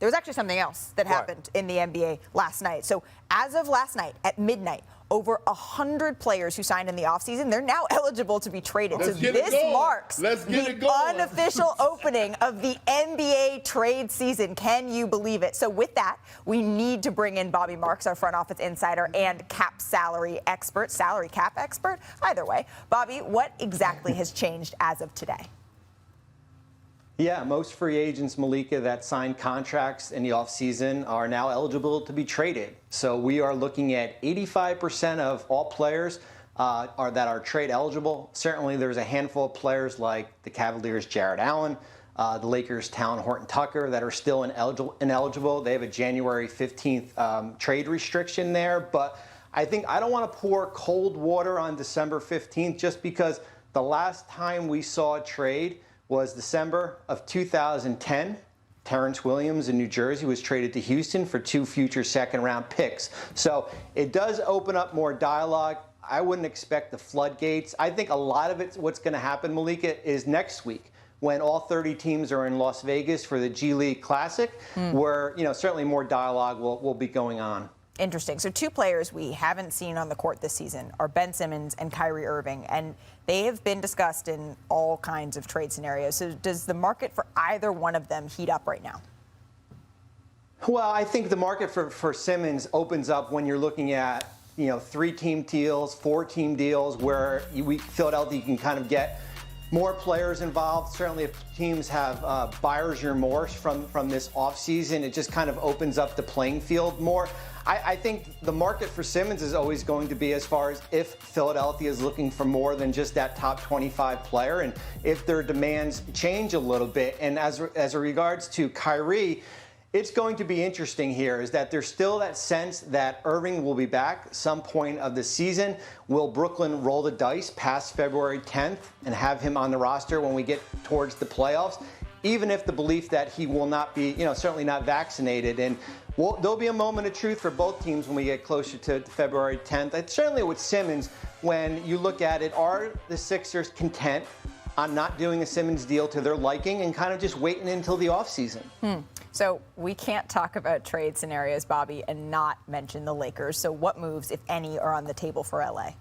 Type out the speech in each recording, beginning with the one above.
there was actually something else that happened in the NBA last night. So as of last night at midnight, over 100 players who signed in the offseason, they're now eligible to be traded. So this marks the unofficial opening of the NBA trade season. Can you believe it? So with that, we need to bring in Bobby Marks, our front office insider and salary cap expert. Either way, Bobby, what exactly has changed as of today? Yeah, most free agents, Malika, that signed contracts in the offseason are now eligible to be traded. So we are looking at 85% of all players that are trade eligible. Certainly there's a handful of players like the Cavaliers' Jared Allen, the Lakers' Talon Horton-Tucker that are still ineligible. They have a January 15th trade restriction there. But I don't want to pour cold water on December 15th just because the last time we saw a trade was December of 2010. Terrence Williams in New Jersey was traded to Houston for 2 future second-round picks. So it does open up more dialogue. I wouldn't expect the floodgates. I think a lot of it, what's going to happen, Malika, is next week when all 30 teams are in Las Vegas for the G League Classic, where certainly more dialogue will be going on. Interesting. So 2 players we haven't seen on the court this season are Ben Simmons and Kyrie Irving, and they have been discussed in all kinds of trade scenarios. So does the market for either one of them heat up right now? Well, I think the market for Simmons opens up when you're looking at 3-team deals, 4-team deals, where Philadelphia can kind of get more players involved. Certainly if teams have buyer's remorse from this offseason, it just kind of opens up the playing field more. I think the market for Simmons is always going to be as far as if Philadelphia is looking for more than just that top 25 player and if their demands change a little bit. And as regards to Kyrie, it's going to be interesting here is that there's still that sense that Irving will be back some point of the season. Will Brooklyn roll the dice past February 10th and have him on the roster when we get towards the playoffs? Even if the belief that he will not be, certainly not vaccinated. And there'll be a moment of truth for both teams when we get closer to February 10th. And certainly with Simmons, when you look at it, are the Sixers content on not doing a Simmons deal to their liking and kind of just waiting until the offseason? So we can't talk about trade scenarios, Bobby, and not mention the Lakers. So what moves, if any, are on the table for LA?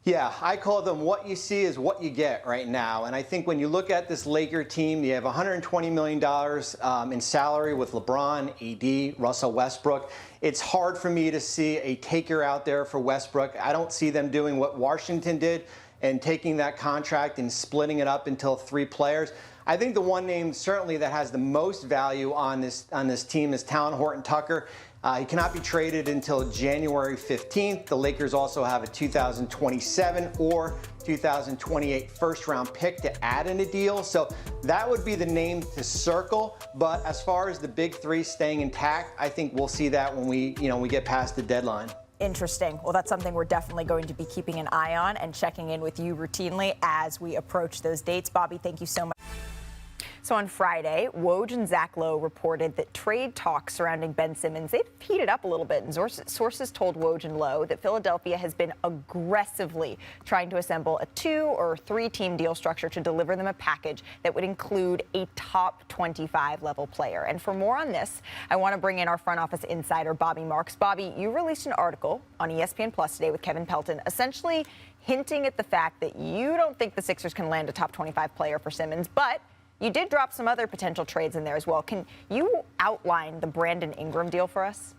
Yeah, I call them what you see is what you get right now. And I think when you look at this Laker team, you have $120 million in salary with LeBron, AD, Russell Westbrook. It's hard for me to see a taker out there for Westbrook. I don't see them doing what Washington did and taking that contract and splitting it up until 3 players. I think the one name certainly that has the most value on this team is Talon Horton-Tucker. He cannot be traded until January 15th. The Lakers also have a 2027 or 2028 first-round pick to add in a deal. So that would be the name to circle. But as far as the big 3 staying intact, I think we'll see that when we get past the deadline. Interesting. Well, that's something we're definitely going to be keeping an eye on and checking in with you routinely as we approach those dates. Bobby, thank you so much. So on Friday, Woj and Zach Lowe reported that trade talks surrounding Ben Simmons, they've heated up a little bit. And sources told Woj and Lowe that Philadelphia has been aggressively trying to assemble a 2 or 3-team deal structure to deliver them a package that would include a top 25 level player. And for more on this, I want to bring in our front office insider, Bobby Marks. Bobby, you released an article on ESPN Plus today with Kevin Pelton, essentially hinting at the fact that you don't think the Sixers can land a top 25 player for Simmons, but you did drop some other potential trades in there as well. Can you outline the Brandon Ingram deal for us?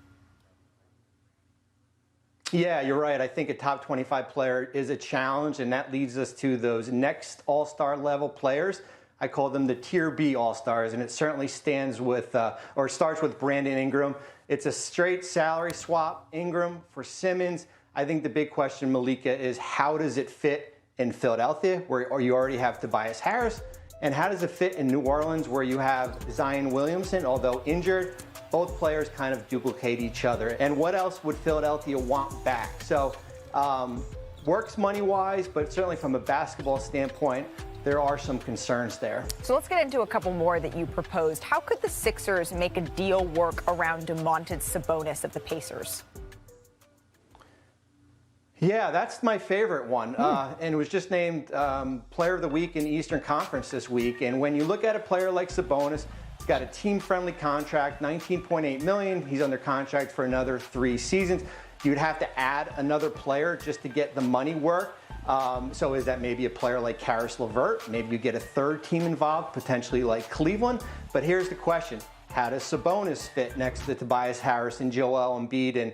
Yeah, you're right. I think a top 25 player is a challenge, and that leads us to those next all-star level players. I call them the Tier B All-Stars, and it certainly starts with Brandon Ingram. It's a straight salary swap, Ingram for Simmons. I think the big question, Malika, is how does it fit in Philadelphia, where you already have Tobias Harris? And how does it fit in New Orleans, where you have Zion Williamson, although injured? Both players kind of duplicate each other. And what else would Philadelphia want back? So works money-wise, but certainly from a basketball standpoint, there are some concerns there. So let's get into a couple more that you proposed. How could the Sixers make a deal work around Domantas Sabonis of the Pacers? Yeah, that's my favorite one. And it was just named Player of the Week in the Eastern Conference this week. And when you look at a player like Sabonis, He's got a team-friendly contract, $19.8 million. He's under contract for another 3 seasons. You would have to add another player just to get the money work. So is that maybe a player like Karis LeVert? Maybe you get a third team involved, potentially like Cleveland. But here's the question. How does Sabonis fit next to Tobias Harris and Joel Embiid? And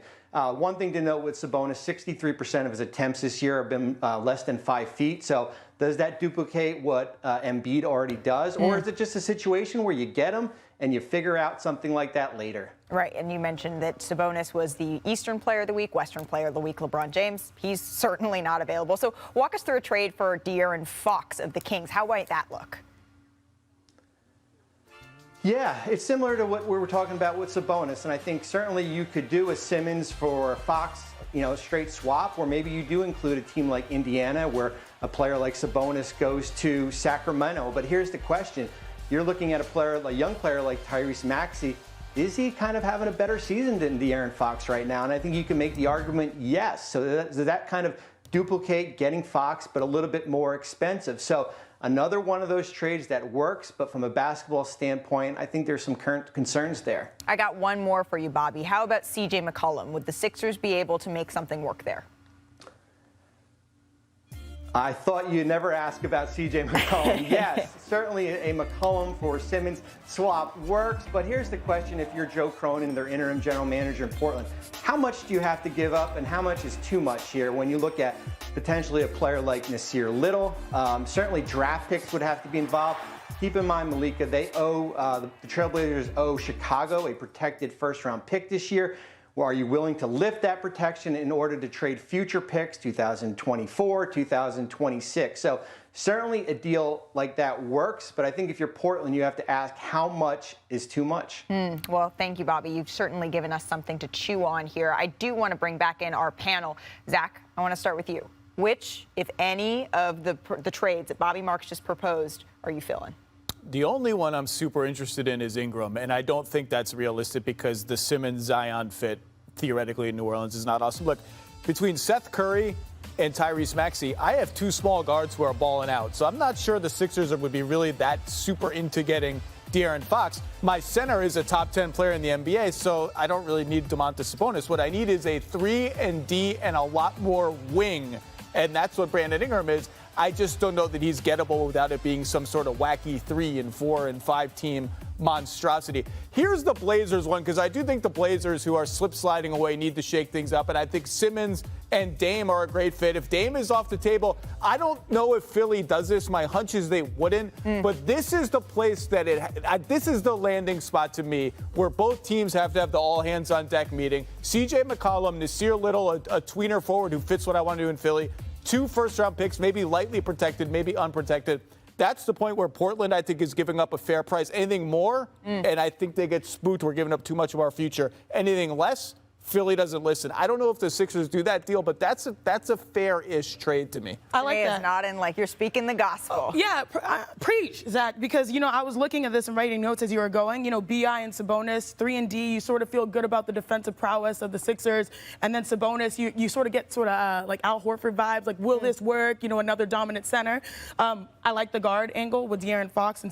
one thing to note with Sabonis, 63% of his attempts this year have been less than 5 feet. So does that duplicate what Embiid already does? Or is it just a situation where you get him and you figure out something like that later? Right, and you mentioned that Sabonis was the Eastern Player of the Week, Western Player of the Week, LeBron James. He's certainly not available. So walk us through a trade for De'Aaron Fox of the Kings. How might that look? Yeah, it's similar to what we were talking about with Sabonis, and I think certainly you could do a Simmons for Fox, straight swap, or maybe you do include a team like Indiana where a player like Sabonis goes to Sacramento. But here's the question. You're looking at a young player like Tyrese Maxey. Is he kind of having a better season than De'Aaron Fox right now? And I think you can make the argument yes. So does that kind of duplicate getting Fox, but a little bit more expensive? So another one of those trades that works, but from a basketball standpoint, I think there's some current concerns there. I got one more for you, Bobby. How about CJ McCollum? Would the Sixers be able to make something work there? I thought you'd never ask about CJ McCollum. Yes, certainly a McCollum for Simmons swap works, but here's the question. If you're Joe Cronin, their interim general manager in Portland, how much do you have to give up and how much is too much here when you look at potentially a player like Nasir Little? Certainly draft picks would have to be involved. Keep in mind, Malika, the Trailblazers owe Chicago a protected first-round pick this year. Well, are you willing to lift that protection in order to trade future picks, 2024, 2026? So certainly a deal like that works, but I think if you're Portland, you have to ask how much is too much. Well, thank you, Bobby. You've certainly given us something to chew on here. I do want to bring back in our panel. Zach, I want to start with you. Which, if any, of the trades that Bobby Marks just proposed are you feeling? The only one I'm super interested in is Ingram, and I don't think that's realistic because the Simmons-Zion fit, theoretically, in New Orleans is not awesome. Look, between Seth Curry and Tyrese Maxey, I have 2 small guards who are balling out, so I'm not sure the Sixers would be really that super into getting De'Aaron Fox. My center is a top 10 player in the NBA, so I don't really need Domantas Sabonis. What I need is a 3 and D and a lot more wing, and that's what Brandon Ingram is. I just don't know that he's gettable without it being some sort of wacky 3 and 4 and 5 team monstrosity. Here's the Blazers one, because I do think the Blazers, who are slip sliding away, need to shake things up, and I think Simmons and Dame are a great fit. If Dame is off the table, I don't know if Philly does this. My hunch is they wouldn't, but this is the place that this is the landing spot to me where both teams have to have the all hands on deck meeting. CJ McCollum, Nasir Little, a tweener forward who fits what I want to do in Philly. 2 first-round picks, maybe lightly protected, maybe unprotected. That's the point where Portland, I think, is giving up a fair price. Anything more, and I think they get spooked. We're giving up too much of our future. Anything less, Philly doesn't listen. I don't know if the Sixers do that deal, but that's a fair-ish trade to me. I like that. It's not in like you're speaking the gospel. Yeah, preach, Zach, because, I was looking at this and writing notes as you were going. B.I. and Sabonis, 3 and D, you sort of feel good about the defensive prowess of the Sixers. And then Sabonis, you sort of get like Al Horford vibes, like, will this work? Another dominant center. I like the guard angle with De'Aaron Fox and